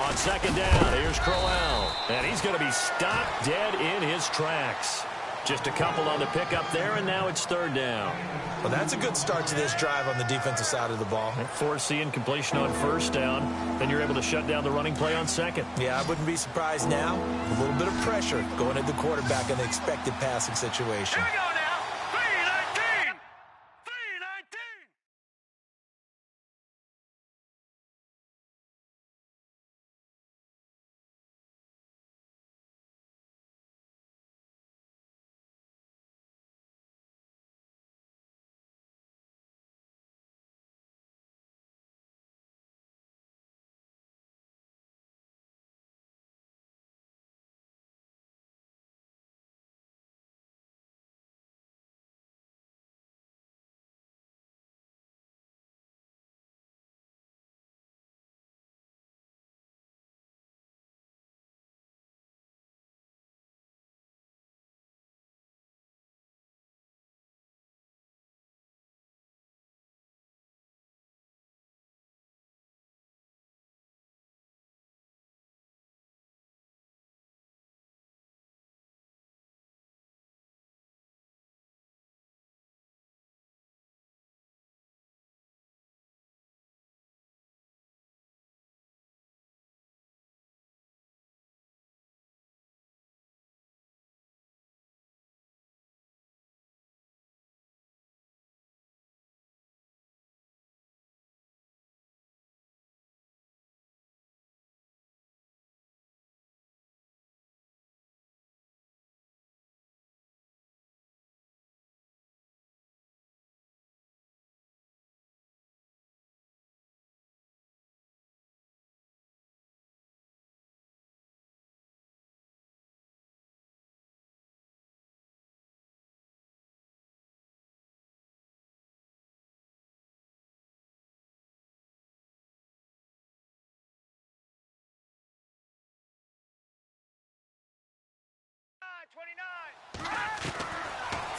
On second down, here's Crowell. And he's going to be stopped dead in his tracks. Just a couple on the pickup there, and now it's third down. Well, that's a good start to this drive on the defensive side of the ball. Forcing completion on first down. Then you're able to shut down the running play on second. Yeah, I wouldn't be surprised now. A little bit of pressure going at the quarterback in the expected passing situation. Here we go now. 3-19. 3-19.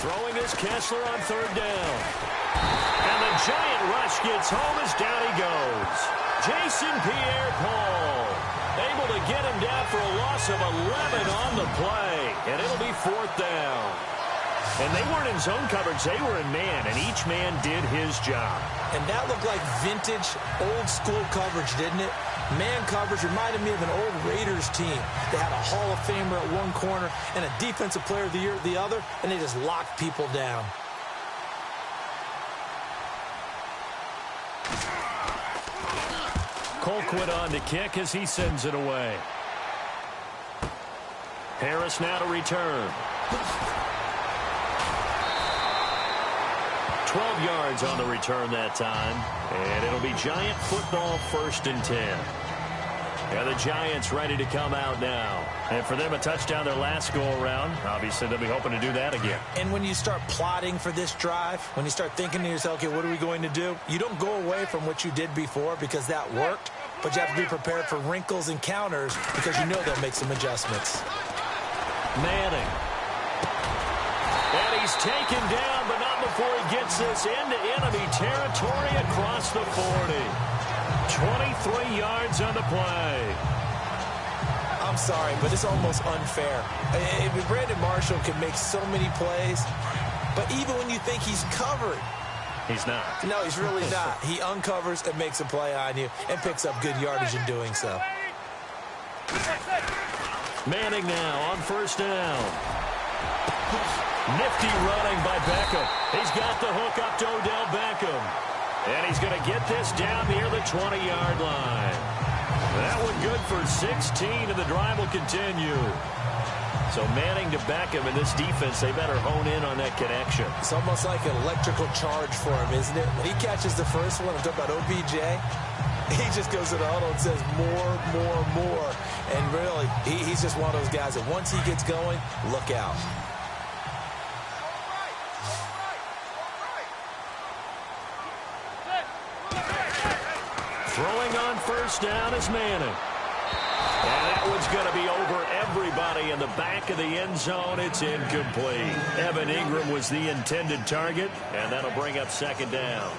Throwing is Kessler on third down. And the giant rush gets home as down he goes. Jason Pierre-Paul able to get him down for a loss of 11 on the play. And it'll be fourth down. And they weren't in zone coverage. They were in man, and each man did his job. And that looked like vintage, old-school coverage, didn't it? Man coverage reminded me of an old Raiders team. They had a Hall of Famer at one corner and a Defensive Player of the Year at the other, and they just locked people down. Colquitt on to kick as he sends it away. Harris now to return. 12 yards on the return that time. And it'll be Giant football, 1st and 10. Yeah, the Giants ready to come out now. And for them, a touchdown their last go-around. Obviously, they'll be hoping to do that again. And when you start plotting for this drive, when you start thinking to yourself, okay, what are we going to do? You don't go away from what you did before because that worked, but you have to be prepared for wrinkles and counters because you know they'll make some adjustments. Manning. And he's taken down, but not before he gets this into enemy territory across the 40. 23 yards on the play. I'm sorry, but it's almost unfair. I mean, Brandon Marshall can make so many plays, but even when you think he's covered, he's not. No, he's really not. He uncovers and makes a play on you and picks up good yardage in doing so. Manning now on first down. Nifty running by Beckham. He's got the hook up to Odell Beckham. And he's going to get this down near the 20-yard line. That one good for 16, and the drive will continue. So Manning to Beckham in this defense, they better hone in on that connection. It's almost like an electrical charge for him, isn't it? When he catches the first one, I'm talking about OBJ, he just goes to the huddle and says more, more, more. And really, he's just one of those guys that once he gets going, look out. Throwing on first down is Manning. And that one's going to be over everybody in the back of the end zone. It's incomplete. Evan Ingram was the intended target, and that'll bring up second down.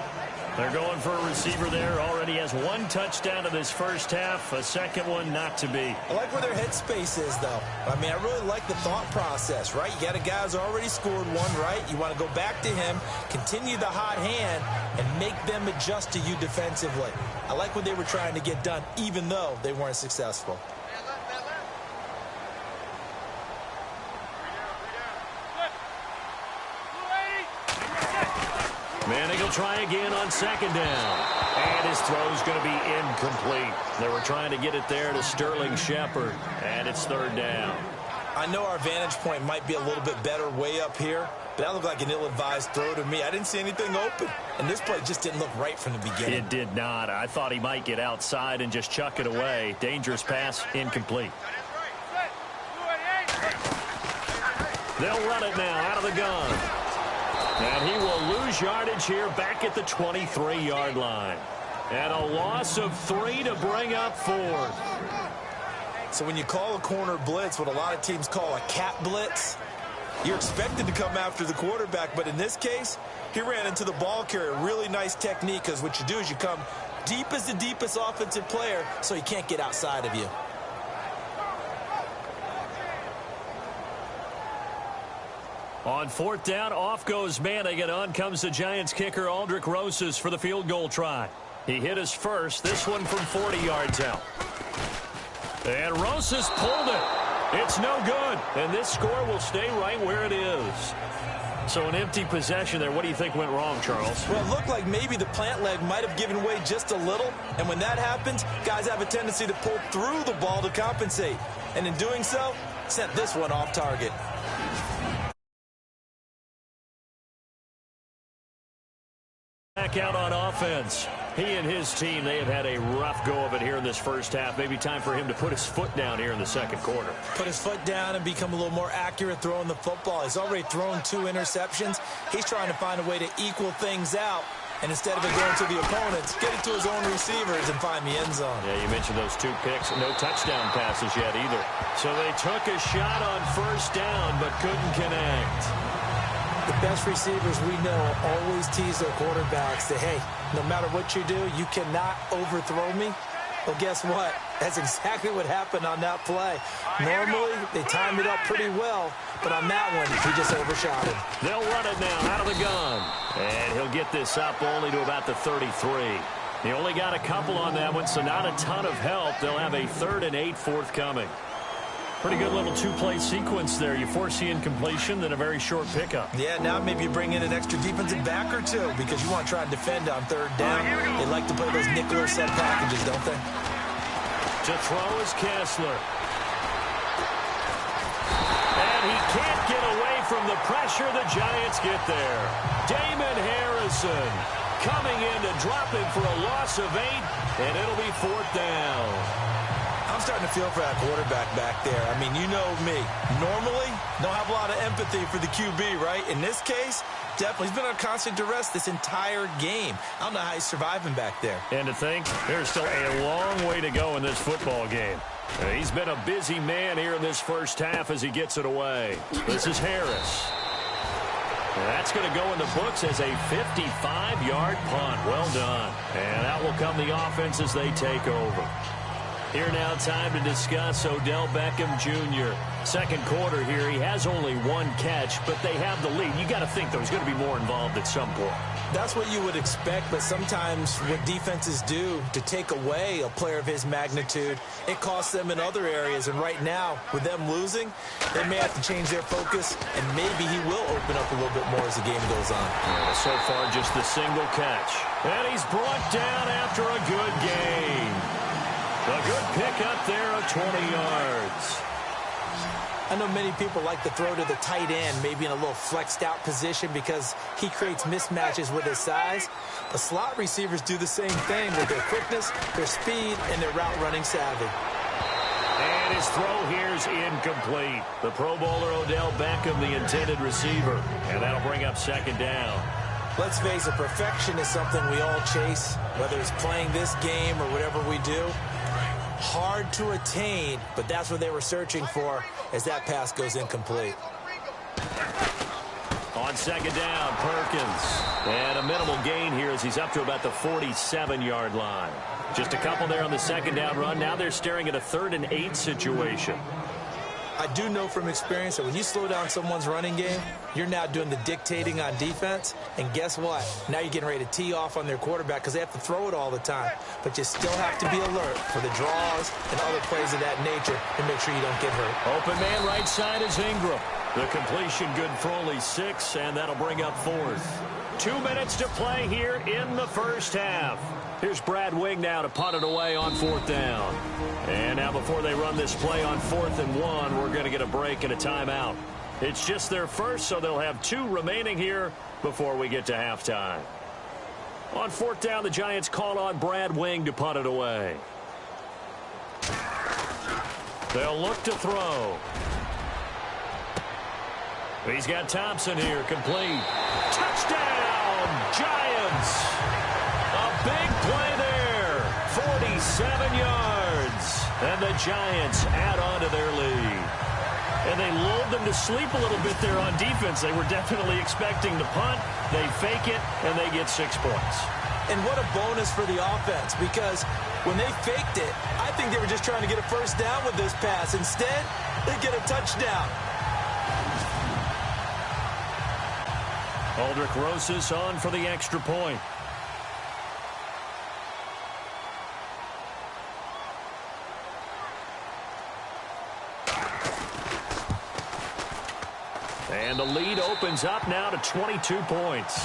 They're going for a receiver there. Already has one touchdown in this first half. A second one not to be. I like where their headspace is, though. I mean, I really like the thought process, right? You got a guy who's already scored one, right? You want to go back to him, continue the hot hand, and make them adjust to you defensively. I like what they were trying to get done, even though they weren't successful. Manning will try again on second down. And his throw's going to be incomplete. They were trying to get it there to Sterling Shepard. And it's third down. I know our vantage point might be a little bit better way up here, but that looked like an ill-advised throw to me. I didn't see anything open. And this play just didn't look right from the beginning. It did not. I thought he might get outside and just chuck it away. Dangerous pass, incomplete. They'll run it now out of the gun. And he will lose yardage here back at the 23-yard line. And a loss of 3 to bring up fourth. So when you call a corner blitz, what a lot of teams call a cat blitz, you're expected to come after the quarterback. But in this case, he ran into the ball carrier. Really nice technique, because what you do is you come deep as the deepest offensive player so he can't get outside of you. On fourth down, off goes Manning, and on comes the Giants kicker, Aldrick Rosas, for the field goal try. He hit his first, this one from 40 yards out. And Rosas pulled it. It's no good, and this score will stay right where it is. So an empty possession there. What do you think went wrong, Charles? Well, it looked like maybe the plant leg might have given way just a little, and when that happens, guys have a tendency to pull through the ball to compensate. And in doing so, sent this one off target. Back out on offense. He and his team, they have had a rough go of it here in this first half. Maybe time for him to put his foot down here in the second quarter. Put his foot down and become a little more accurate throwing the football. He's already thrown 2 interceptions. He's trying to find a way to equal things out. And instead of it going to the opponents, get it to his own receivers and find the end zone. Yeah, you mentioned those 2 picks. No touchdown passes yet either. So they took a shot on first down but couldn't connect. The best receivers we know always tease their quarterbacks that, hey, no matter what you do, you cannot overthrow me. Well, guess what? That's exactly what happened on that play. Normally, they timed it up pretty well, but on that one, he just overshot it. They'll run it now out of the gun. And he'll get this up only to about the 33. He only got a couple on that one, so not a ton of help. They'll have a 3rd and 8 forthcoming. Pretty good little 2-play sequence there. You foresee incompletion, then a very short pickup. Yeah, now maybe you bring in an extra defensive back or 2 because you want to try and defend on 3rd down. They like to play those nickel or set packages, don't they? To throw is Kessler. And he can't get away from the pressure. The Giants get there. Damon Harrison coming in to drop him for a loss of 8, and it'll be 4th down. I'm starting to feel for that quarterback back there. I mean, you know me. Normally, don't have a lot of empathy for the QB, right? In this case, definitely. He's been on constant duress this entire game. I don't know how he's surviving back there. And to think, there's still a long way to go in this football game. He's been a busy man here in this first half as he gets it away. This is Harris. That's going to go in the books as a 55-yard punt. Well done. And out will come the offense as they take over. Here now, time to discuss Odell Beckham Jr. Second quarter here, he has only 1 catch, but they have the lead. You got to think, though, he's going to be more involved at some point. That's what you would expect, but sometimes what defenses do to take away a player of his magnitude, it costs them in other areas. And right now, with them losing, they may have to change their focus, and maybe he will open up a little bit more as the game goes on. Yeah, so far, just the single catch. And he's brought down after a good game. A good pick up there of 20 yards. I know many people like to throw to the tight end, maybe in a little flexed out position because he creates mismatches with his size. The slot receivers do the same thing with their quickness, their speed, and their route running savvy. And his throw here's incomplete. The Pro Bowler Odell Beckham, the intended receiver. And that'll bring up second down. Let's face it, perfection is something we all chase, whether it's playing this game or whatever we do. Hard to attain, but that's what they were searching for as that pass goes incomplete. On second down, Perkins. And a minimal gain here as he's up to about the 47-yard line. Just a couple there on the second down run. Now they're staring at a 3rd and 8 situation. I do know from experience that when you slow down someone's running game, you're now doing the dictating on defense. And guess what? Now you're getting ready to tee off on their quarterback because they have to throw it all the time. But you still have to be alert for the draws and other plays of that nature and make sure you don't get hurt. Open man right side is Ingram. The completion good for only 6, and that'll bring up 4th. 2 minutes to play here in the first half. Here's Brad Wing now to punt it away on 4th down. And now before they run this play on 4th and 1, we're going to get a break and a timeout. It's just their first, so they'll have 2 remaining here before we get to halftime. On 4th down, the Giants call on Brad Wing to punt it away. They'll look to throw. He's got Thompson here, complete. Touchdown, Giants! A big play there, 47 yards. And the Giants add on to their lead. And they lulled them to sleep a little bit there on defense. They were definitely expecting to punt. They fake it, and they get 6 points. And what a bonus for the offense, because when they faked it, I think they were just trying to get a first down with this pass. Instead, they get a touchdown. Aldrich Rosas on for the extra point. And the lead opens up now to 22 points.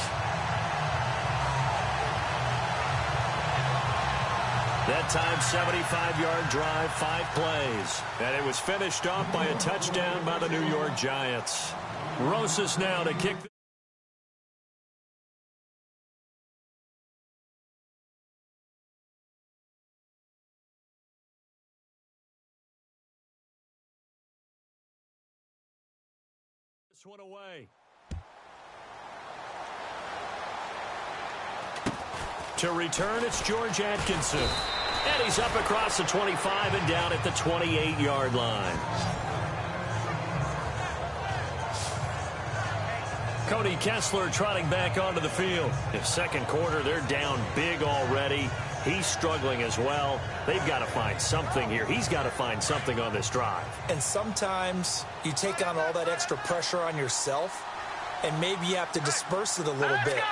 That time, 75-yard drive, 5 plays. And it was finished off by a touchdown by the New York Giants. Rosas now to kick. This one away. To return, it's George Atkinson. And he's up across the 25 and down at the 28-yard line. Cody Kessler trotting back onto the field. In second quarter, they're down big already. He's struggling as well. They've got to find something here. He's got to find something on this drive. And sometimes you take on all that extra pressure on yourself, and maybe you have to disperse it a little bit.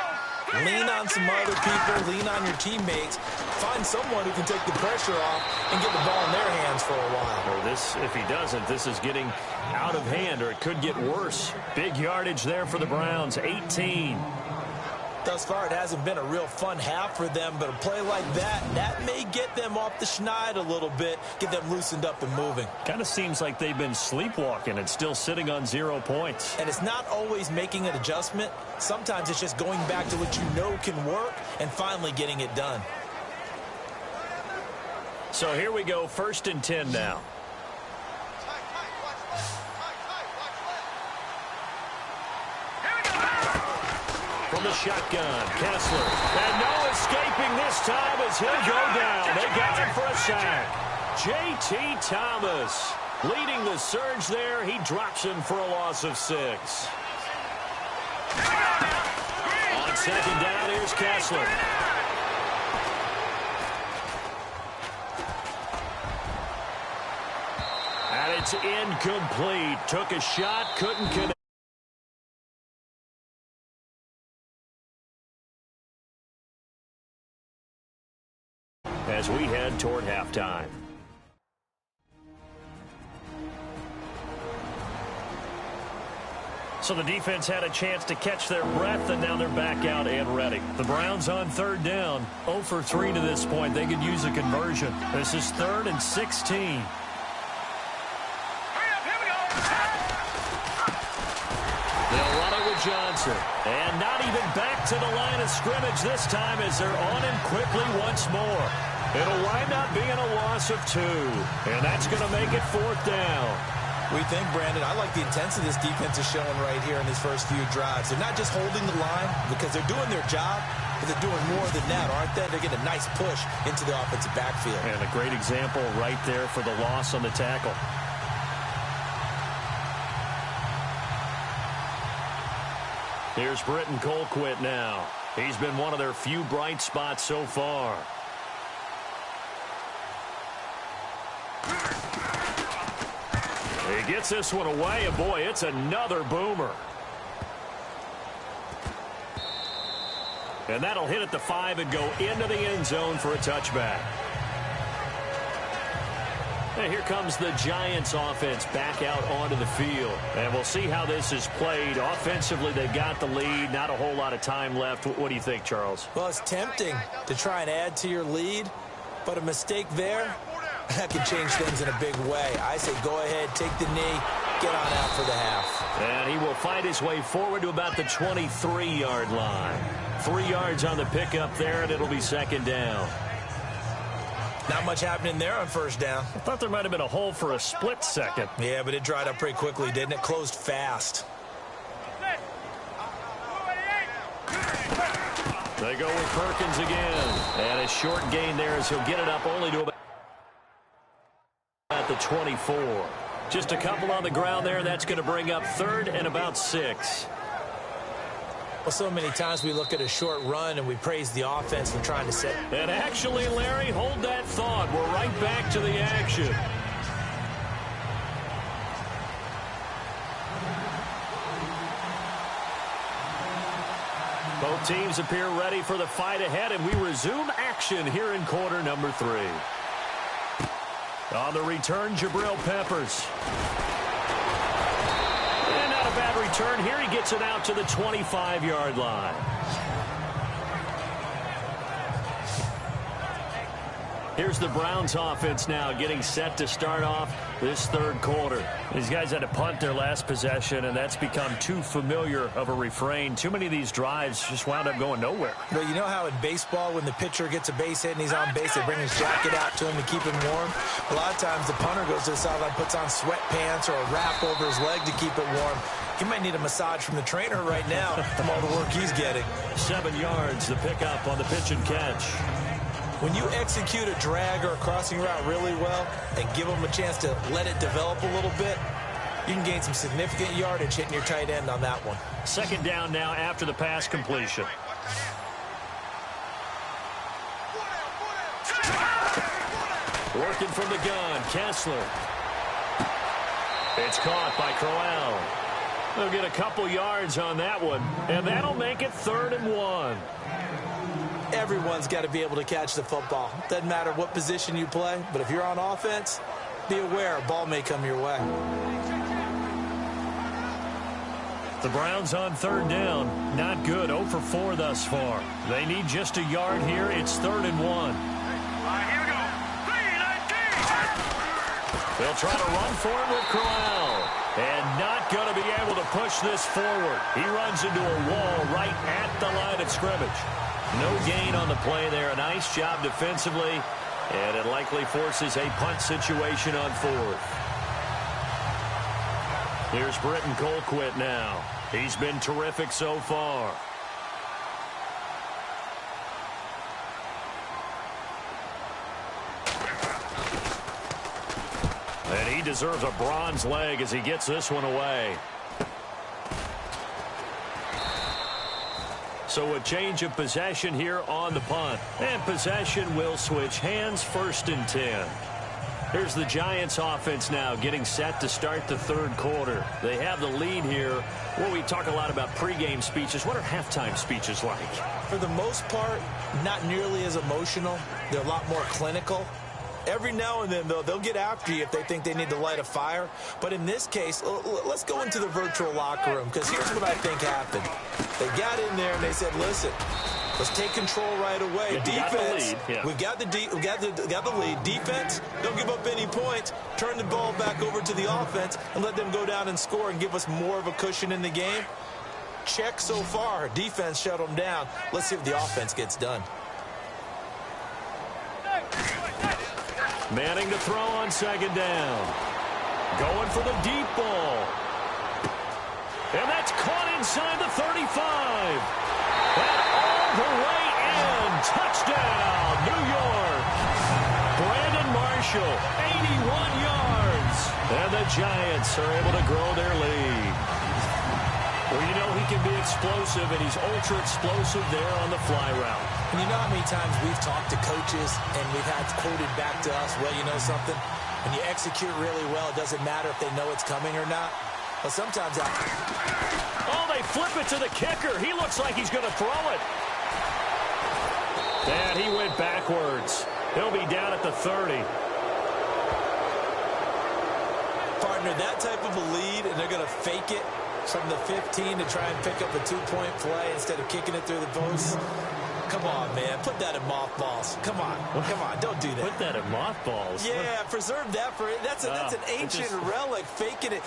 Lean on some other people, lean on your teammates, find someone who can take the pressure off and get the ball in their hands for a while. Or this, if he doesn't, this is getting out of hand, or it could get worse. Big yardage there for the Browns, 18. Thus far, it hasn't been a real fun half for them, but a play like that may get them off the schneid a little bit, get them loosened up and moving. Kind of seems like they've been sleepwalking and still sitting on 0 points. And it's not always making an adjustment. Sometimes it's just going back to what you know can work and finally getting it done. So here we go, 1st and 10 now. From the shotgun, Kessler. And no escaping this time as he'll go down. They got him for a sack. J.T. Thomas leading the surge there. He drops him for a loss of 6. On second down, here's Kessler. And it's incomplete. Took a shot, couldn't connect. As we head toward halftime. So the defense had a chance to catch their breath, and now they're back out and ready. The Browns on 3rd down, 0 for 3 to this point. They could use a conversion. This is 3rd and 16. They'll run it with Johnson. And not even back to the line of scrimmage this time as they're on him quickly once more. It'll wind up being a loss of 2. And that's going to make it 4th down. We think, Brandon, I like the intensity this defense is showing right here in these first few drives. They're not just holding the line because they're doing their job, but they're doing more than that, aren't they? They're getting a nice push into the offensive backfield. And a great example right there for the loss on the tackle. Here's Britton Colquitt now. He's been one of their few bright spots so far. He gets this one away, and boy, it's another boomer. And that'll hit at the 5 and go into the end zone for a touchback. And here comes the Giants offense back out onto the field. And we'll see how this is played. Offensively, they've got the lead. Not a whole lot of time left. What do you think, Charles? Well, it's tempting to try and add to your lead, but a mistake there, that could change things in a big way. I say go ahead, take the knee, get on out for the half. And he will find his way forward to about the 23-yard line. 3 yards on the pickup there, and it'll be second down. Not much happening there on first down. I thought there might have been a hole for a split second. Yeah, but it dried up pretty quickly, didn't it? Closed fast. They go with Perkins again. And a short gain there as he'll get it up only to about at the 24. Just a couple on the ground there. That's going to bring up third and about 6. Well, so many times we look at a short run and we praise the offense for trying to set. And actually, Larry, hold that thought. We're right back to the action. Both teams appear ready for the fight ahead, and we resume action here in quarter number 3. On the return, Jabril Peppers. And not a bad return here. He gets it out to the 25-yard line. Here's the Browns offense now getting set to start off this third quarter. These guys had to punt their last possession, and that's become too familiar of a refrain. Too many of these drives just wound up going nowhere. Well, you know how in baseball when the pitcher gets a base hit and he's on base, they bring his jacket out to him to keep him warm? A lot of times the punter goes to the sideline, puts on sweatpants or a wrap over his leg to keep it warm. He might need a massage from the trainer right now from all the work he's getting. 7 yards, the pickup on the pitch and catch. When you execute a drag or a crossing route really well and give them a chance to let it develop a little bit, you can gain some significant yardage hitting your tight end on that one. Second down now after the pass completion. Working from the gun, Kessler. It's caught by Crowell. They'll get a couple yards on that one, and that'll make it 3rd and 1. Everyone's got to be able to catch the football. Doesn't matter what position you play, but if you're on offense, be aware a ball may come your way. The Browns on 3rd down. Not good. 0 for 4 thus far. They need just a yard here. It's 3rd and 1. Here we go. 3-19. They'll try to run for it with Crowell. And not going to be able to push this forward. He runs into a wall right at the line of scrimmage. No gain on the play there. A nice job defensively. And it likely forces a punt situation on 4th. Here's Britton Colquitt now. He's been terrific so far. And he deserves a bronze leg as he gets this one away. So a change of possession here on the punt. And possession will switch hands, 1st and 10. Here's the Giants offense now getting set to start the 3rd quarter. They have the lead here. Well, we talk a lot about pregame speeches. What are halftime speeches like? For the most part, not nearly as emotional. They're a lot more clinical. Every now and then, though, they'll get after you if they think they need to light a fire. But in this case, let's go into the virtual locker room, because here's what I think happened. They got in there and they said, listen, let's take control right away. Yeah, defense, we've got the lead. Defense, don't give up any points. Turn the ball back over to the offense and let them go down and score and give us more of a cushion in the game. Check so far. Defense shut them down. Let's see if the offense gets done. Manning to throw on 2nd down. Going for the deep ball. And that's caught inside the 35. And all the way in. Touchdown, New York. Brandon Marshall, 81 yards. And the Giants are able to grow their lead. Well, you know he can be explosive, and he's ultra-explosive there on the fly route. And you know how many times we've talked to coaches and we've had quoted back to us, well, you know something? When you execute really well, it doesn't matter if they know it's coming or not. But sometimes Oh, they flip it to the kicker. He looks like he's going to throw it. And he went backwards. He'll be down at the 30. Partner, that type of a lead, and they're going to fake it from the 15 to try and pick up a two-point play instead of kicking it through the post. Come on, man. Put that in mothballs. Come on. Come on. Don't do that. Put that in mothballs? Yeah, preserve that for it. That's an ancient relic, faking it.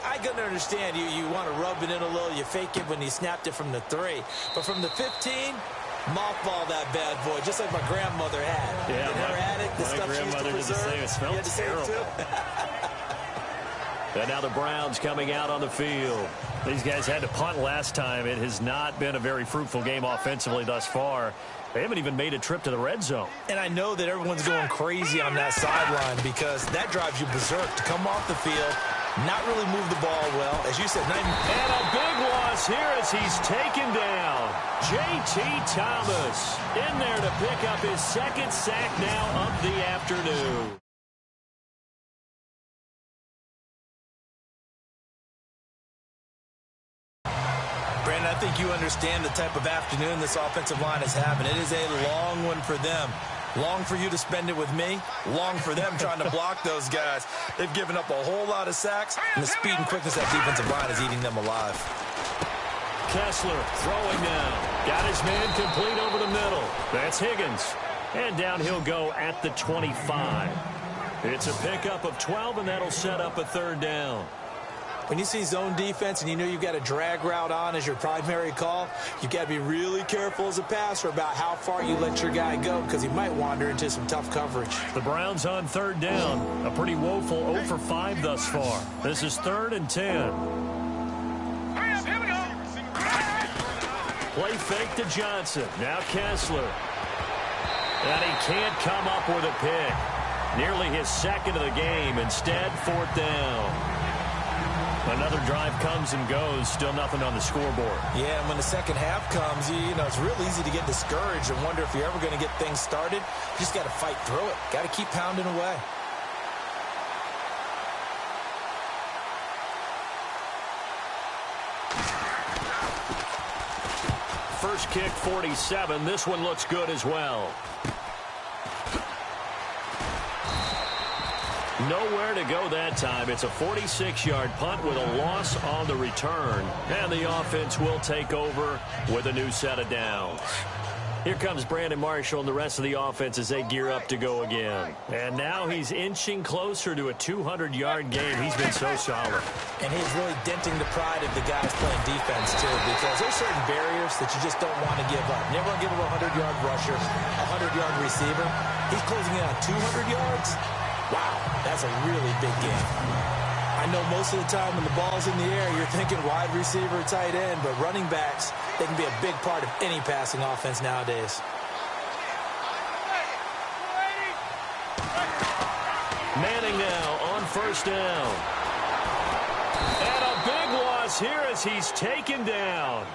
I can understand you want to rub it in a little. You fake it when you snapped it from the 3. But from the 15, mothball that bad boy, just like my grandmother had. Yeah, in her attic, the stuff she used to preserve. It smelled terrible. And now the Browns coming out on the field. These guys had to punt last time. It has not been a very fruitful game offensively thus far. They haven't even made a trip to the red zone. And I know that everyone's going crazy on that sideline because that drives you berserk to come off the field, not really move the ball well. As you said, and a big loss here as he's taken down. J.T. Thomas in there to pick up his second sack now of the afternoon. Brandon, I think you understand the type of afternoon this offensive line is having. It is a long one for them. Long for you to spend it with me. Long for them trying to block those guys. They've given up a whole lot of sacks, and the speed and quickness of that defensive line is eating them alive. Kessler throwing now. Got his man complete over the middle. That's Higgins. And down he'll go at the 25. It's a pickup of 12, and that'll set up a third down. When you see zone defense and you know you've got a drag route on as your primary call, you've got to be really careful as a passer about how far you let your guy go because he might wander into some tough coverage. The Browns on third down. A pretty woeful 0 for 5 thus far. This is 3rd and 10. Here we go. Play fake to Johnson. Now Kessler. And he can't come up with a pick. Nearly his second of the game. Instead, 4th down. Another drive comes and goes. Still nothing on the scoreboard. Yeah, and when the second half comes, you know, it's real easy to get discouraged and wonder if you're ever going to get things started. You just got to fight through it. Got to keep pounding away. First kick, 47. This one looks good as well. Nowhere to go that time. It's a 46-yard punt with a loss on the return. And the offense will take over with a new set of downs. Here comes Brandon Marshall and the rest of the offense as they gear up to go again. And now he's inching closer to a 200-yard game. He's been so solid. And he's really denting the pride of the guys playing defense, too, because there's certain barriers that you just don't want to give up. Never want to give up a 100-yard rusher, a 100-yard receiver. He's closing in on 200 yards. Wow, that's a really big game. I know most of the time when the ball's in the air, you're thinking wide receiver, tight end, but running backs, they can be a big part of any passing offense nowadays. Manning now on first down. And a big loss here as he's taken down.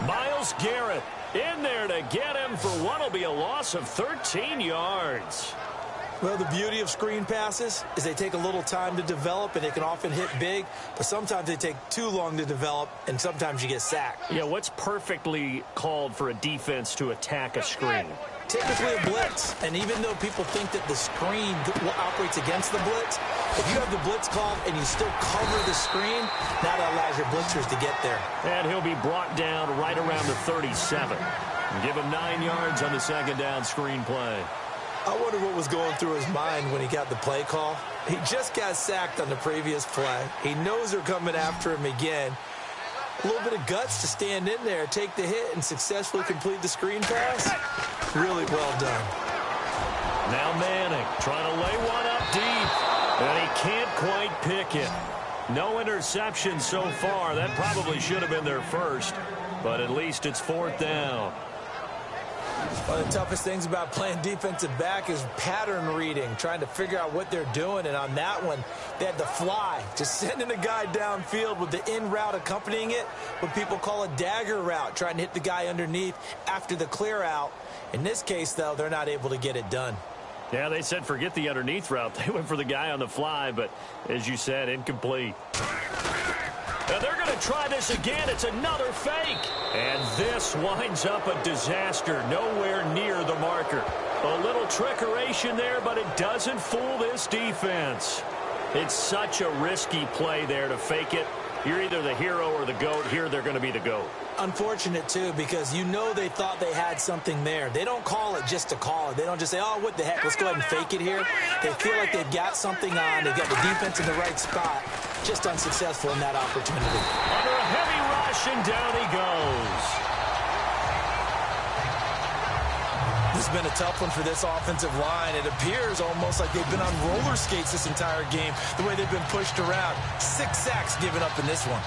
Myles Garrett in there to get him for what will be a loss of 13 yards. Well, the beauty of screen passes is they take a little time to develop, and they can often hit big, but sometimes they take too long to develop, and sometimes you get sacked. Yeah, what's perfectly called for a defense to attack a screen? Typically a blitz, and even though people think that the screen operates against the blitz, if you have the blitz called and you still cover the screen, that allows your blitzers to get there. And he'll be brought down right around the 37. Give him 9 yards on the second down screen play. I wonder what was going through his mind when he got the play call. He just got sacked on the previous play. He knows they're coming after him again. A little bit of guts to stand in there, take the hit, and successfully complete the screen pass. Really well done. Now Manning trying to lay one up deep, and he can't quite pick it. No interception so far. That probably should have been their first, but at least it's 4th down. One of the toughest things about playing defensive back is pattern reading, trying to figure out what they're doing. And on that one, they had the fly, just sending a guy downfield with the in route accompanying it, what people call a dagger route, trying to hit the guy underneath after the clear out. In this case, though, they're not able to get it done. Yeah, they said forget the underneath route. They went for the guy on the fly, but as you said, incomplete. Now they're going to try this again. It's another fake. And this winds up a disaster. Nowhere near the marker. A little trickeration there, but it doesn't fool this defense. It's such a risky play there to fake it. You're either the hero or the GOAT. Here they're going to be the GOAT. Unfortunate, too, because you know they thought they had something there. They don't call it just to call it. They don't just say, oh, what the heck, let's go ahead and fake it here. They feel like they've got something on. They've got the defense in the right spot. Just unsuccessful in that opportunity. Under a heavy rush, and down he goes. This has been a tough one for this offensive line. It appears almost like they've been on roller skates this entire game, the way they've been pushed around. 6 sacks given up in this one.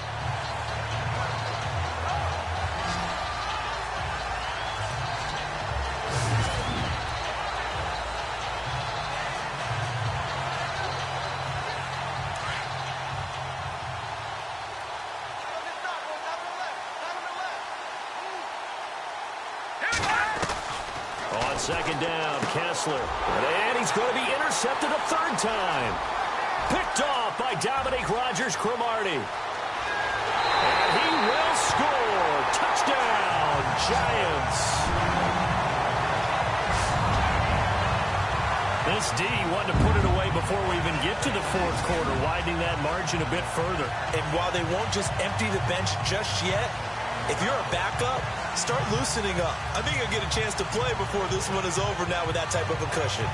On second down, Kessler. And he's going to be intercepted a third time. Picked off by Dominique Rodgers-Cromartie. And he will score. Touchdown, Giants. This D wanted to put it away before we even get to the fourth quarter, widening that margin a bit further. And while they won't just empty the bench just yet, if you're a backup, start loosening up. I think you'll get a chance to play before this one is over now with that type of a cushion.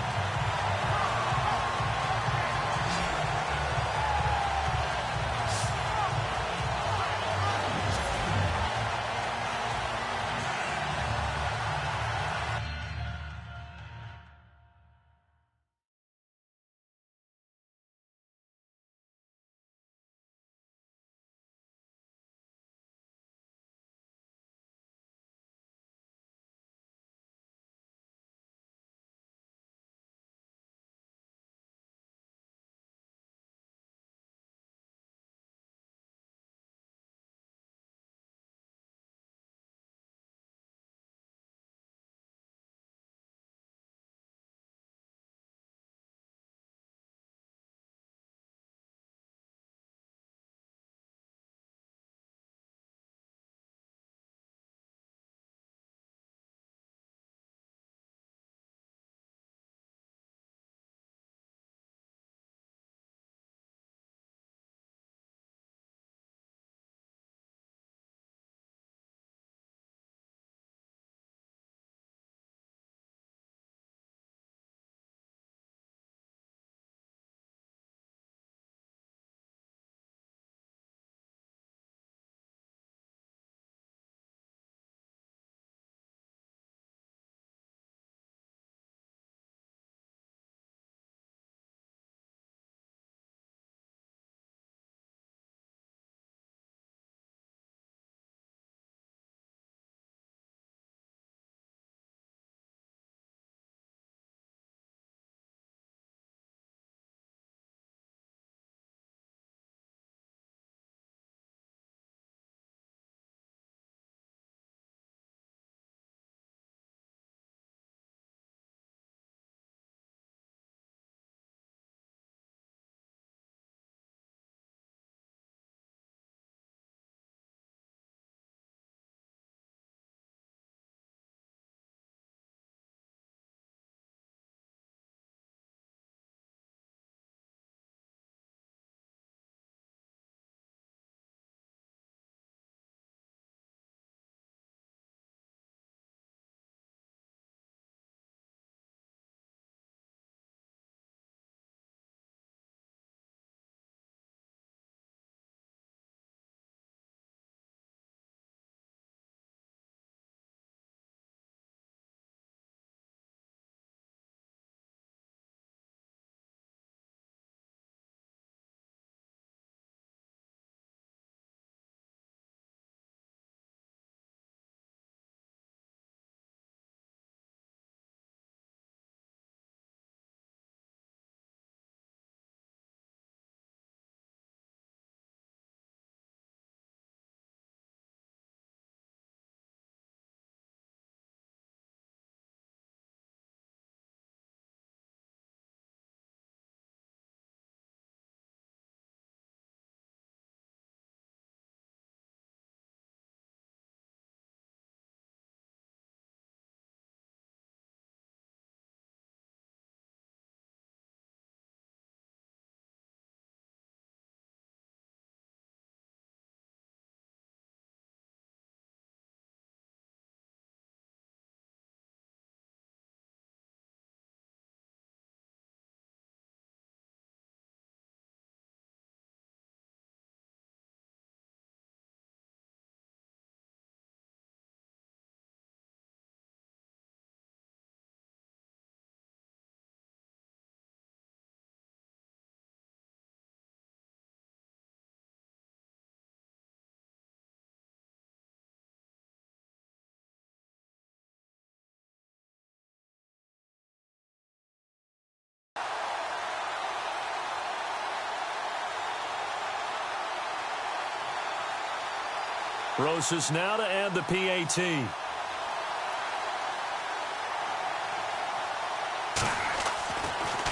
Rosas now to add the PAT.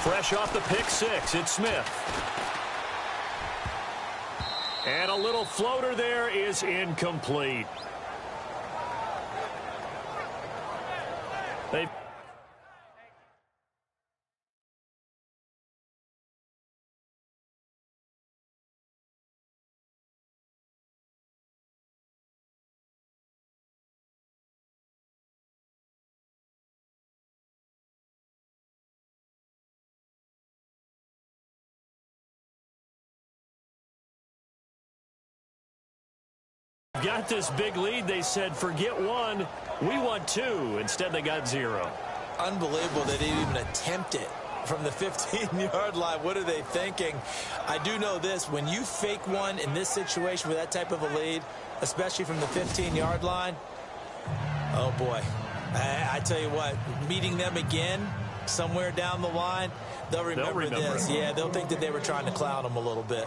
Fresh off the pick six, it's Smith. And a little floater there is incomplete. They've got this big lead. They said, forget one, we want two. Instead, they got zero. Unbelievable they didn't even attempt it from the 15-yard line. What are they thinking? I do know this. When you fake one in this situation with that type of a lead, especially from the 15-yard line, oh, boy. I tell you what, meeting them again somewhere down the line, they'll remember this. Yeah, they'll think that they were trying to clown them a little bit.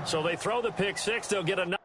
So they throw the pick six. They'll get another.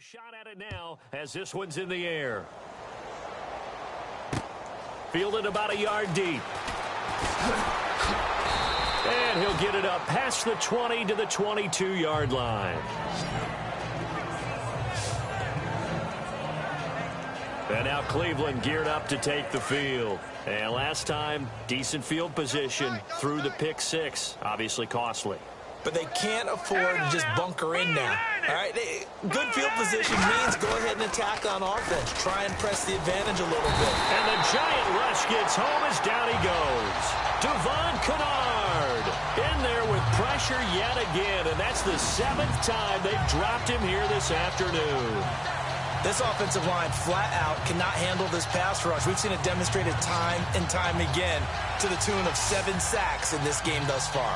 Shot at it now as this one's in the air. Fielded about a yard deep. And he'll get it up past the 20 to the 22-yard line. And now Cleveland geared up to take the field. And last time, decent field position through the pick six. Obviously costly. But they can't afford to just bunker in now. All right, good field position means go ahead and attack on offense. Try and press the advantage a little bit. And the giant rush gets home as down he goes. Devon Kennard in there with pressure yet again. And that's the 7th time they've dropped him here this afternoon. This offensive line flat out cannot handle this pass rush. We've seen it demonstrated time and time again to the tune of 7 sacks in this game thus far.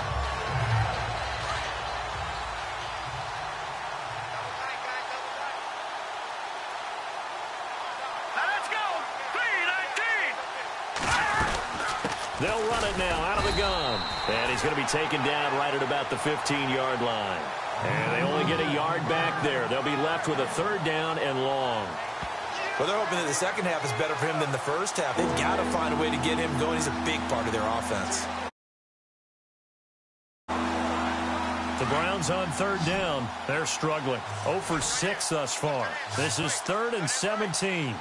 They'll run it now out of the gun. And he's going to be taken down right at about the 15-yard line. And they only get a yard back there. They'll be left with a 3rd down and long. Well, they're hoping that the second half is better for him than the first half. They've got to find a way to get him going. He's a big part of their offense. The Browns on 3rd down. They're struggling. 0 for 6 thus far. This is 3rd and 17.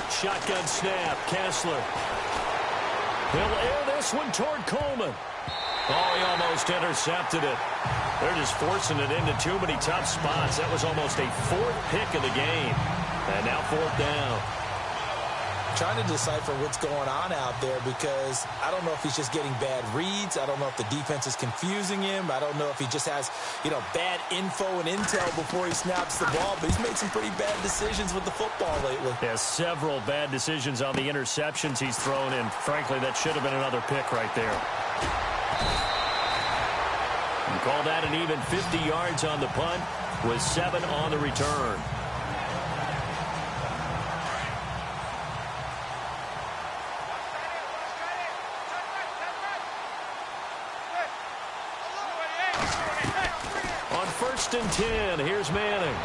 Shotgun snap. Kessler. He'll air this one toward Coleman. Oh, he almost intercepted it. They're just forcing it into too many tough spots. That was almost a 4th pick of the game. And now 4th down. Trying to decipher what's going on out there because I don't know if he's just getting bad reads. I don't know if the defense is confusing him. I don't know if he just has, bad info and intel before he snaps the ball. But he's made some pretty bad decisions with the football lately. Yeah, several bad decisions on the interceptions he's thrown, and frankly, that should have been another pick right there. You call that an even 50 yards on the punt with 7 on the return. On 1st and 10, here's Manning.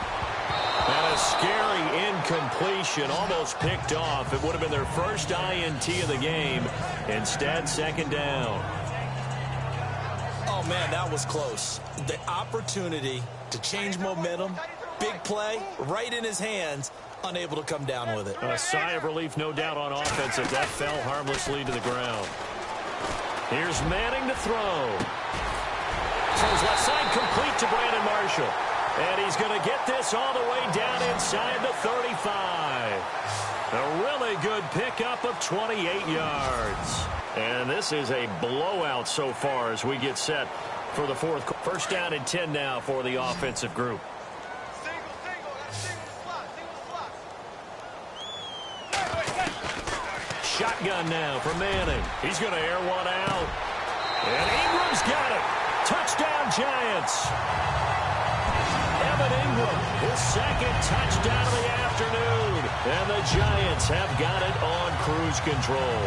And a scary incompletion, almost picked off. It would have been their first INT of the game. Instead, 2nd down. Oh, man, that was close. The opportunity to change momentum, big play, right in his hands, unable to come down with it. A sigh of relief, no doubt, on offense as that fell harmlessly to the ground. Here's Manning to throw. Throws left side, complete to Brandon Marshall. And he's going to get this all the way down inside the 35. A really good pickup of 28 yards. And this is a blowout so far as we get set for the 4th. 1st down and 10 now for the offensive group. Shotgun now for Manning. He's going to air one out. And Ingram's got it. Touchdown, Giants. Evan Ingram, his 2nd touchdown of the afternoon. And the Giants have got it on cruise control.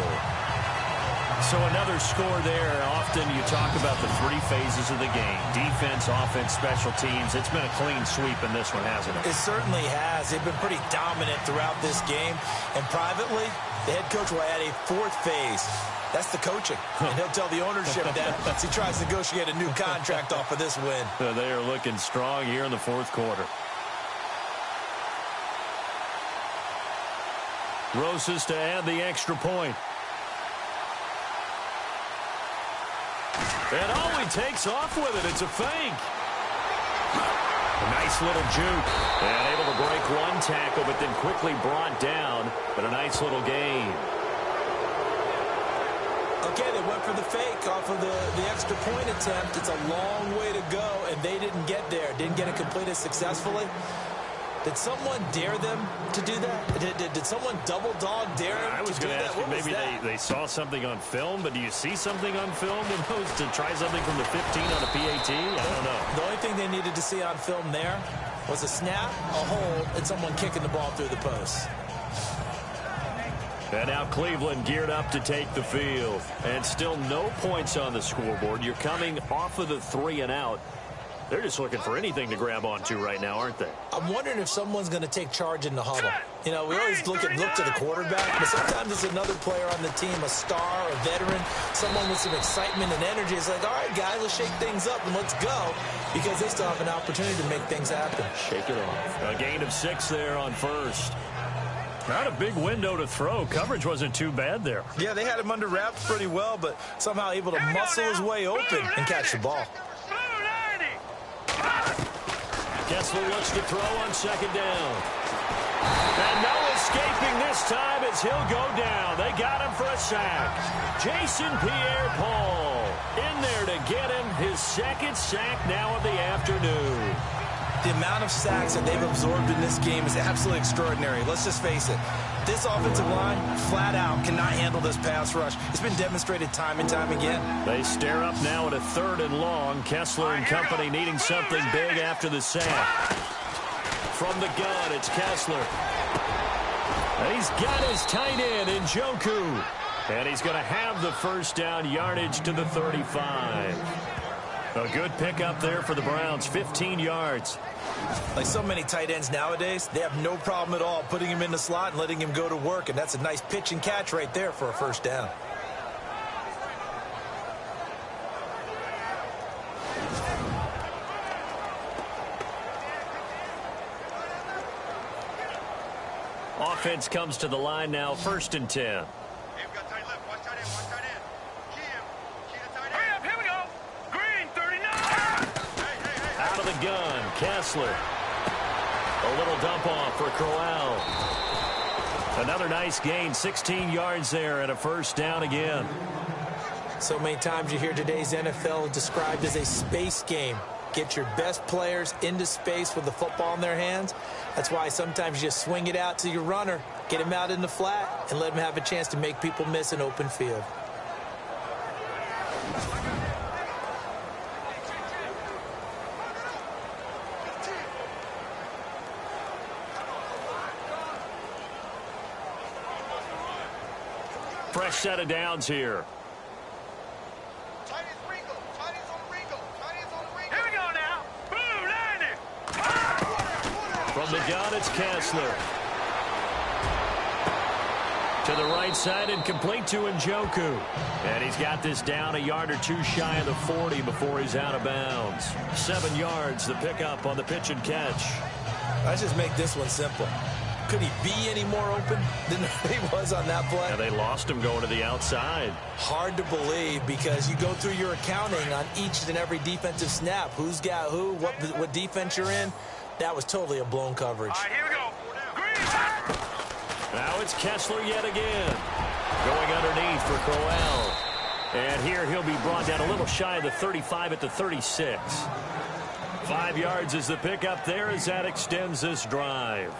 So another score there. Often you talk about the 3 phases of the game. Defense, offense, special teams. It's been a clean sweep in this one, hasn't it? It certainly has. They've been pretty dominant throughout this game. And privately, the head coach will add a 4th phase. That's the coaching. And he'll tell the ownership that as he tries to negotiate a new contract off of this win. They are looking strong here in the 4th quarter. Rosas to add the extra point. And oh, he takes off with it. It's a fake. A nice little juke. And able to break one tackle, but then quickly brought down. But a nice little gain. Okay, they went for the fake off of the extra point attempt. It's a long way to go, and they didn't get there. Didn't get it completed successfully. Did someone dare them to do that? Did someone double dog dare them I was going to ask you, maybe they saw something on film, but do you see something on film opposed to try something from the 15 on a PAT? I don't know. The only thing they needed to see on film there was a snap, a hold, and someone kicking the ball through the post. And now Cleveland geared up to take the field. And still no points on the scoreboard. You're coming off of the 3 and out. They're just looking for anything to grab onto right now, aren't they? I'm wondering if someone's going to take charge in the huddle. We always look to the quarterback, but sometimes it's another player on the team, a star, a veteran, someone with some excitement and energy. It's like, all right, guys, let's shake things up and let's go, because they still have an opportunity to make things happen. Shake it off. A gain of 6 there on 1st. Not a big window to throw. Coverage wasn't too bad there. Yeah, they had him under wraps pretty well, but somehow able to muscle his way open and catch the ball. Kessler looks to throw on 2nd down. And no escaping this time as he'll go down. They got him for a sack. Jason Pierre-Paul in there to get him his 2nd sack now of the afternoon. The amount of sacks that they've absorbed in this game is absolutely extraordinary. Let's just face it. This offensive line, flat out, cannot handle this pass rush. It's been demonstrated time and time again. They stare up now at a 3rd and long. Kessler and company needing something big after the sack. From the gun, it's Kessler. And he's got his tight end in Njoku. And he's going to have the 1st down, yardage to the 35. A good pickup there for the Browns, 15 yards. Like so many tight ends nowadays, they have no problem at all putting him in the slot and letting him go to work, and that's a nice pitch and catch right there for a first down. Offense comes to the line now, 1st and 10. Out of the gun, Kessler. A little dump off for Crowell. Another nice gain, 16 yards there and a first down again. So many times you hear today's NFL described as a space game. Get your best players into space with the football in their hands. That's why sometimes you just swing it out to your runner, get him out in the flat, and let him have a chance to make people miss an open field. Fresh set of downs here. From the gun, it's Kessler. To the right side and complete to Njoku. And he's got this down a yard or two shy of the 40 before he's out of bounds. 7 yards, the pickup on the pitch and catch. Let's just make this one simple. Could he be any more open than he was on that play? Yeah, they lost him going to the outside. Hard to believe because you go through your accounting on each and every defensive snap. Who's got who, what defense you're in. That was totally a blown coverage. All right, here we go. Now it's Kessler yet again. Going underneath for Crowell. And here he'll be brought down a little shy of the 35 at the 36. 5 yards is the pickup there as that extends this drive.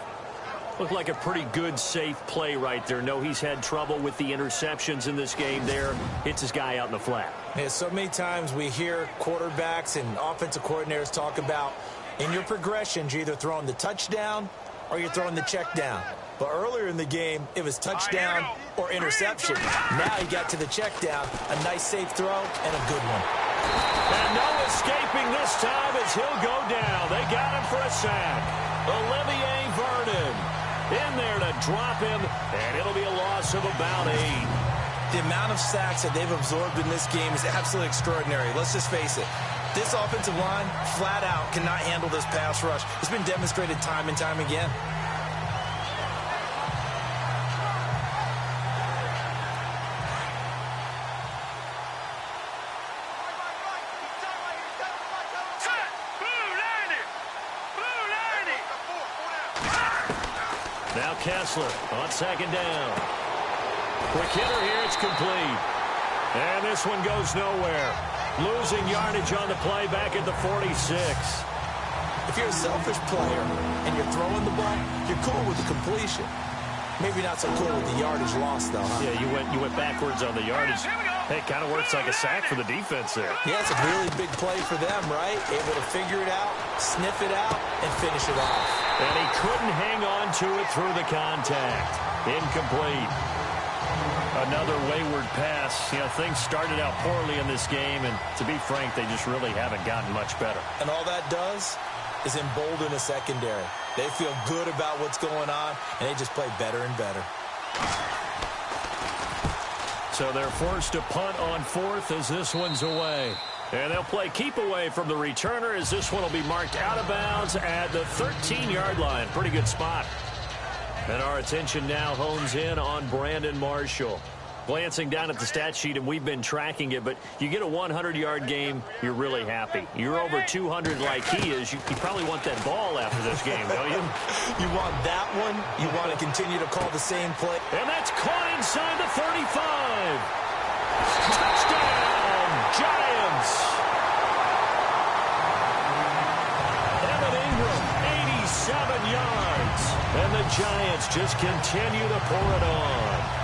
Looked like a pretty good, safe play right there. No, he's had trouble with the interceptions in this game there. Hits his guy out in the flat. Yeah, so many times we hear quarterbacks and offensive coordinators talk about in your progressions, you're either throwing the touchdown or you're throwing the check down. But earlier in the game, it was touchdown or interception. Now he got to the check down, a nice safe throw and a good one. And no escaping this time as he'll go down. They got him for a sack. Olivier Vernon in there to drop him, and it'll be a loss of about 8. The amount of sacks that they've absorbed in this game is absolutely extraordinary. Let's just face it. This offensive line, flat out, cannot handle this pass rush. It's been demonstrated time and time again. Now Kessler on 2nd down. Quick hitter here, it's complete. And this one goes nowhere. Losing yardage on the play back at the 46. If you're a selfish player and you're throwing the ball, you're cool with the completion. Maybe not so cool with the yardage loss, though, huh? Yeah, you went backwards on the yardage. Hey, it kind of works like a sack for the defense there. Yeah, it's a really big play for them, right? Able to figure it out, sniff it out, and finish it off. And he couldn't hang on to it through the contact. Incomplete. Another wayward pass. You know, things started out poorly in this game, and to be frank, they just really haven't gotten much better. And all that does is embolden a secondary. They feel good about what's going on, and they just play better and better. So they're forced to punt on 4th as this one's away. And they'll play keep away from the returner as this one will be marked out of bounds at the 13-yard line. Pretty good spot. And our attention now hones in on Brandon Marshall. Glancing down at the stat sheet, and we've been tracking it, but you get a 100-yard game, you're really happy. You're over 200 like he is. You probably want that ball after this game, don't you? You want that one. You want to continue to call the same play. And that's caught inside the 35. Touchdown, Giants. Evan Ingram, 87 yards. And the Giants just continue to pour it on.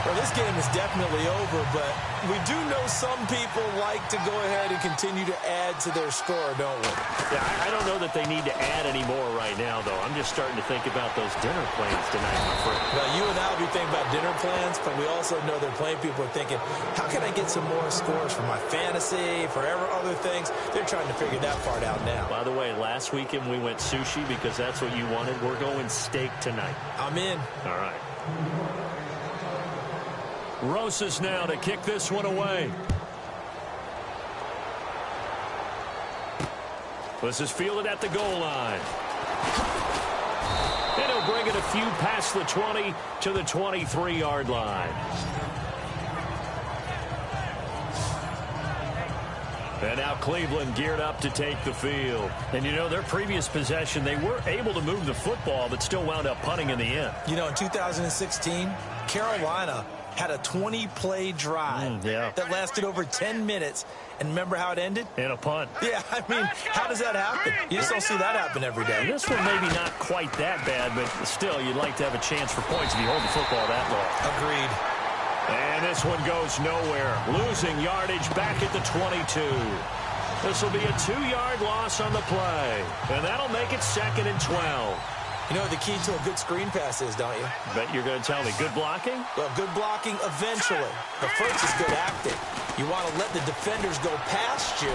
For this game is definitely over, but we do know some people like to go ahead and continue to add to their score, don't we? Yeah, I don't know that they need to add any more right now, though. I'm just starting to think about those dinner plans tonight, my friend. Well, you and I will be thinking about dinner plans, but we also know they're playing people are thinking, how can I get some more scores for my fantasy, for other things? They're trying to figure that part out now. By the way, last weekend we went sushi because that's what you wanted. We're going steak tonight. I'm in. All right. Rosas now to kick this one away. This is fielded at the goal line. And he'll bring it a few past the 20 to the 23-yard line. And now Cleveland geared up to take the field. And, you know, their previous possession, they were able to move the football, but still wound up punting in the end. You know, in 2016, Carolina had a 20-play drive that lasted over 10 minutes. And remember how it ended? In a punt. Yeah, I mean, how does that happen? You just don't see that happen every day. This one maybe not quite that bad, but still, you'd like to have a chance for points if you hold the football that long. Agreed. And this one goes nowhere. Losing yardage back at the 22. This will be a 2-yard loss on the play. And that'll make it 2nd and 12. You know what the key to a good screen pass is, don't you? Bet you're going to tell me good blocking? Well, good blocking eventually. The first is good acting. You want to let the defenders go past you,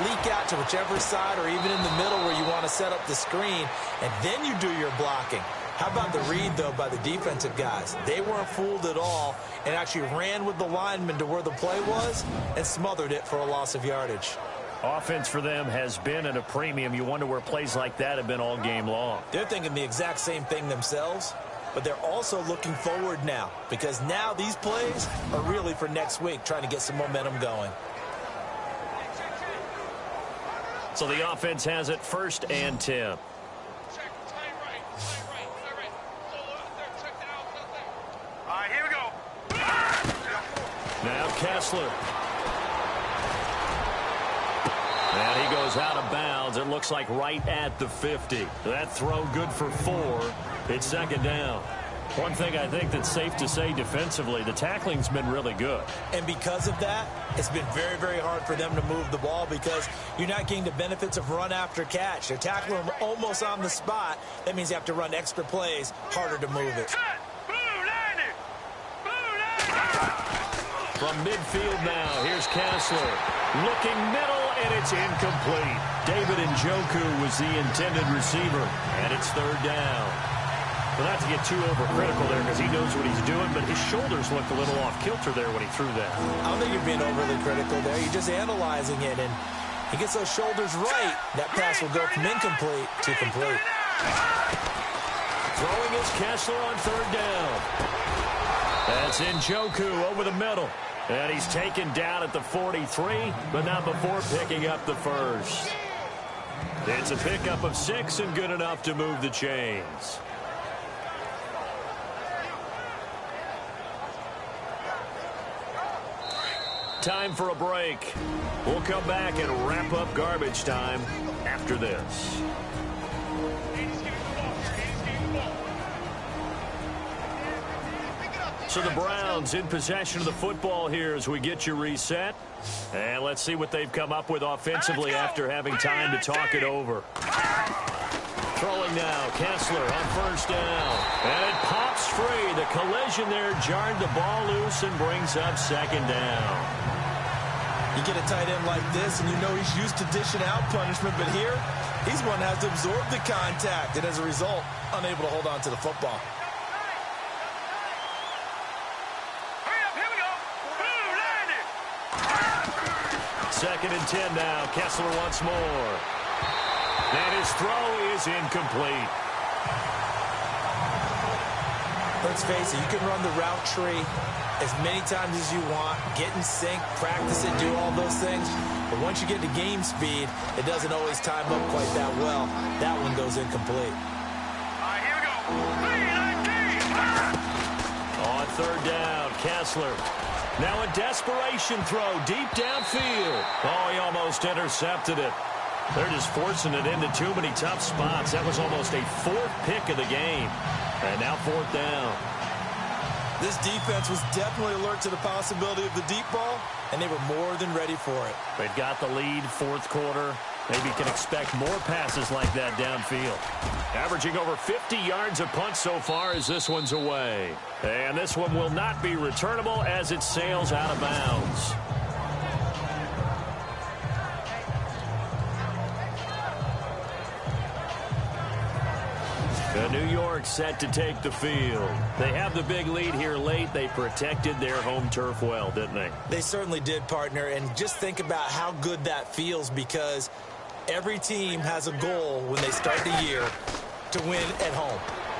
leak out to whichever side or even in the middle where you want to set up the screen, and then you do your blocking. How about the read, though, by the defensive guys? They weren't fooled at all and actually ran with the lineman to where the play was and smothered it for a loss of yardage. Offense for them has been at a premium. You wonder where plays like that have been all game long. They're thinking the exact same thing themselves, but they're also looking forward now because now these plays are really for next week, trying to get some momentum going. So the offense has it 1st and 10. All right, here we go. Now Kessler. And he goes out of bounds. It looks like right at the 50. That throw good for 4. It's 2nd down. One thing I think that's safe to say defensively, the tackling's been really good. And because of that, it's been very, very hard for them to move the ball because you're not getting the benefits of run after catch. They're tackling them almost on the spot. That means you have to run extra plays, harder to move it. From midfield now, here's Kessler. Looking middle, and it's incomplete. David Njoku was the intended receiver, and it's 3rd down. Well, not to get too overcritical there because he knows what he's doing, but his shoulders looked a little off kilter there when he threw that. I don't think you're being overly critical there. You're just analyzing it, and he gets those shoulders right. That pass will go from incomplete to complete. Throwing is Kessler on 3rd down. That's Njoku over the middle. And he's taken down at the 43, but not before picking up the 1st. It's a pickup of 6 and good enough to move the chains. Time for a break. We'll come back and wrap up garbage time after this. So the Browns in possession of the football here as we get you reset. And let's see what they've come up with offensively after having time to talk it over. Throwing now, Kessler on 1st down. And it pops free. The collision there jarred the ball loose and brings up 2nd down. You get a tight end like this, and you know he's used to dishing out punishment, but here, he's one that has to absorb the contact, and as a result, unable to hold on to the football. Hurry up, here we go. Boom, 2nd and 10 now. Kessler once more. And his throw is incomplete. Let's face it, you can run the route tree as many times as you want, get in sync, practice it, do all those things. But once you get to game speed, it doesn't always time up quite that well. That one goes incomplete. All right, here we go. On 3rd down, Kessler. Now a desperation throw deep downfield. Oh, he almost intercepted it. They're just forcing it into too many tough spots. That was almost a 4th pick of the game. And now 4th down. This defense was definitely alert to the possibility of the deep ball, and they were more than ready for it. They've got the lead, fourth quarter. Maybe can expect more passes like that downfield. Averaging over 50 yards a punt so far as this one's away. And this one will not be returnable as it sails out of bounds. The New York set to take the field. They have the big lead here late. They protected their home turf well, didn't they? They certainly did, partner. And just think about how good that feels, because every team has a goal when they start the year to win at home.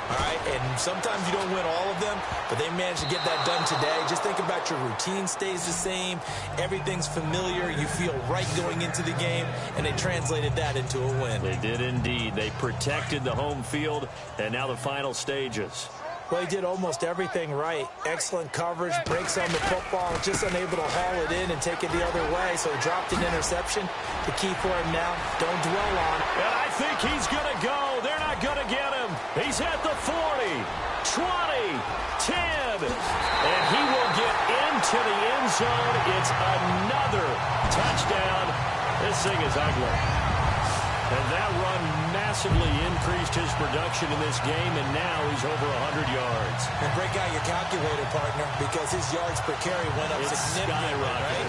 All right, and sometimes you don't win all of them, but they managed to get that done today. Just think about your routine stays the same. Everything's familiar. You feel right going into the game, and they translated that into a win. They did indeed. They protected the home field, and now the final stages. Well, he did almost everything right. Excellent coverage, breaks on the football, just unable to haul it in and take it the other way, so he dropped an interception. The key for him now, don't dwell on. And I think he's going to go. They're not going to get him. He's at the 40, 20, 10, and he will get into the end zone. It's another touchdown. This thing is ugly. And that run massively increased his production in this game, and now he's over 100 yards. And break out your calculator, partner, because his yards per carry went up significantly, right?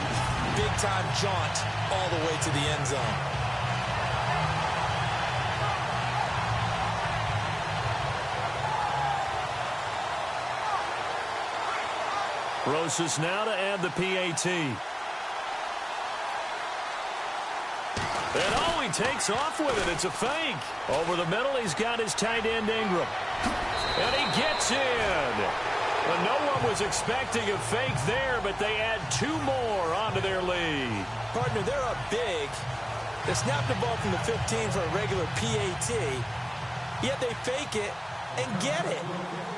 Big-time jaunt all the way to the end zone. Rosas now to add the PAT. And oh, he takes off with it. It's a fake. Over the middle, he's got his tight end Ingram. And he gets in. Well, no one was expecting a fake there, but they add two more onto their lead. Partner, they're up big. They snap the ball from the 15 for a regular PAT, yet they fake it and get it.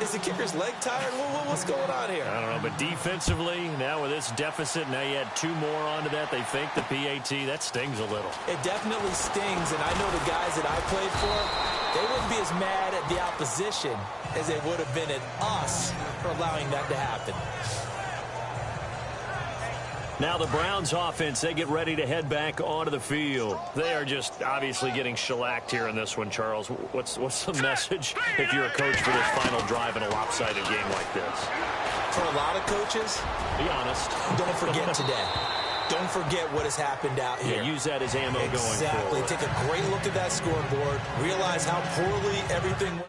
Is the kicker's leg tired? What's going on here? I don't know, but defensively, now with this deficit, now you add two more onto that. They fake the PAT. That stings a little. It definitely stings, and I know the guys that I played for, they wouldn't be as mad at the opposition as they would have been at us for allowing that to happen. Now the Browns offense, they get ready to head back onto the field. They are just obviously getting shellacked here in this one, Charles. What's the message if you're a coach for this final drive in a lopsided game like this? For a lot of coaches, be honest. Don't forget today. Don't forget what has happened out here. Yeah, use that as ammo going forward. Exactly. Take a great look at that scoreboard. Realize how poorly everything went.